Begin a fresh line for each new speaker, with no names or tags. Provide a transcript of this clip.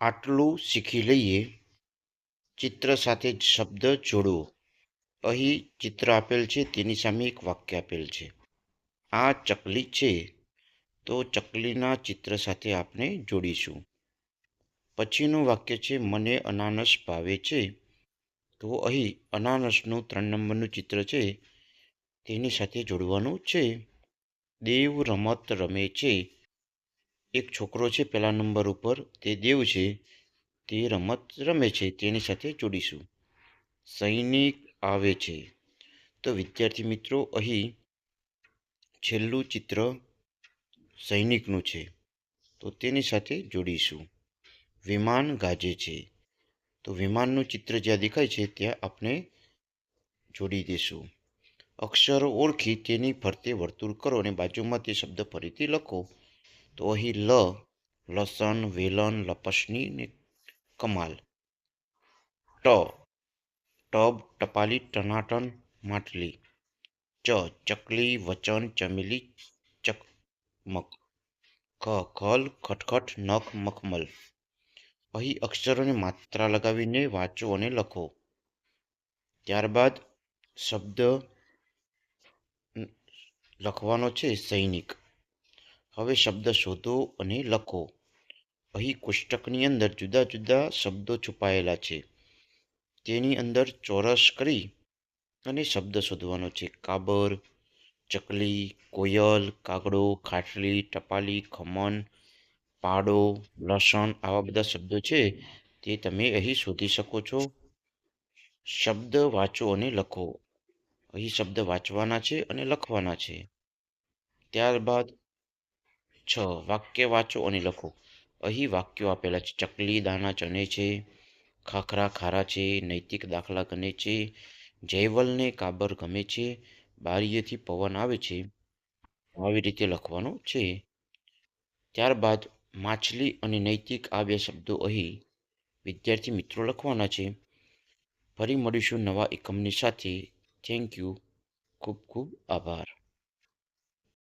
આટલું શીખી લઈએ. ચિત્ર સાથે શબ્દ જોડવો. અહીં ચિત્ર આપેલ છે, તેની સામે એક વાક્ય આપેલ છે. આ ચકલી છે, તો ચકલીના ચિત્ર સાથે આપણે જોડીશું. પછીનું વાક્ય છે, મને અનાનસ ભાવે છે, તો અહીં અનાનસનું 3 નંબરનું ચિત્ર છે, તેની સાથે જોડવાનું છે. દેવ રમત રમે છે. એક છોકરો છે પહેલા નંબર ઉપર, તે દેવ છે, તે રમત રમે છે, તેની સાથે જોડીશું. સૈનિક આવે છે, તો વિદ્યાર્થી મિત્રો અહીં છેલ્લું ચિત્ર સૈનિકનું છે, તો તેની સાથે જોડીશું. વિમાન ગાજે છે, તો વિમાનનું ચિત્ર જ્યાં દેખાય છે ત્યાં આપણે જોડી દઈશું. અક્ષરો ઓળખી તેની ફરતે વર્તુળ કરો અને બાજુમાં તે શબ્દ ફરીથી લખો. તો અહીં લસણ, વેલણ, લપસણી ને કમાલ. ટબ, ટપાલી, ટનાટન, માટલી. ચકલી, વચન, ચમેલી, ચકમક. ખલ, ખટખટ, નખ, મખમલ. અહીં અક્ષરોને માત્રા લગાવીને વાંચો અને લખો. ત્યારબાદ શબ્દ લખવાનો છે, સૈનિક. હવે શબ્દ શોધો અને લખો. અહીં કોષ્ટકની અંદર જુદા જુદા શબ્દો છુપાયેલા છે, તેની અંદર ચોરસ કરી અને શબ્દ શોધવાનો છે. કાબર, ચકલી, કોયલ, કાગડો, ખાટલી, ટપાલી, ખમણ, પાડો, લસણ, આવા બધા શબ્દો છે, તે તમે અહીં શોધી શકો છો. શબ્દ વાંચો અને લખો. અહીં શબ્દ વાંચવાના છે અને લખવાના છે. ત્યારબાદ 6 વાક્ય વાંચો અને લખો. અહીં વાક્યો આપેલા છે. ચકલી દાણા ચણે છે, ખાખરા ખારા છે, નૈતિક દાખલા ગણે છે, જયવલને કાબર ગમે છે, બારીએથી પવન આવે છે. આવી રીતે લખવાનું છે. ત્યારબાદ માછલી અને નૈતિક આ 2 શબ્દો અહીં વિદ્યાર્થી મિત્રો લખવાના છે. ફરી મળીશું નવા એકમની સાથે. Thank you. ખૂબ ખૂબ આભાર.